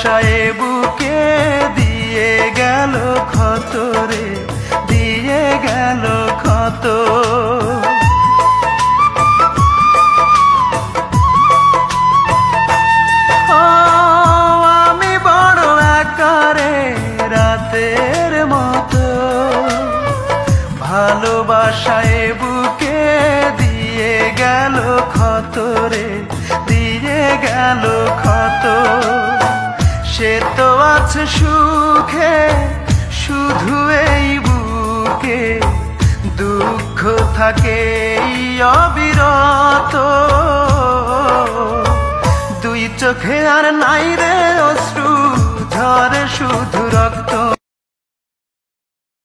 ভালোবাসায় বুকে দিয়ে গেল ক্ষত রে, দিয়ে গেল ক্ষত। আমি বড় আকারে রাতের মতো, ভালোবাসায় বুকে দিয়ে গেল ক্ষত রে, দিয়ে গেল ক্ষত। সে তো আছে সুখে শুধু এই বুকে, দুঃখ থাকে অবিরত। দুই চোখে আর নাই রে অশ্রু, ঝরে শুধু রক্ত।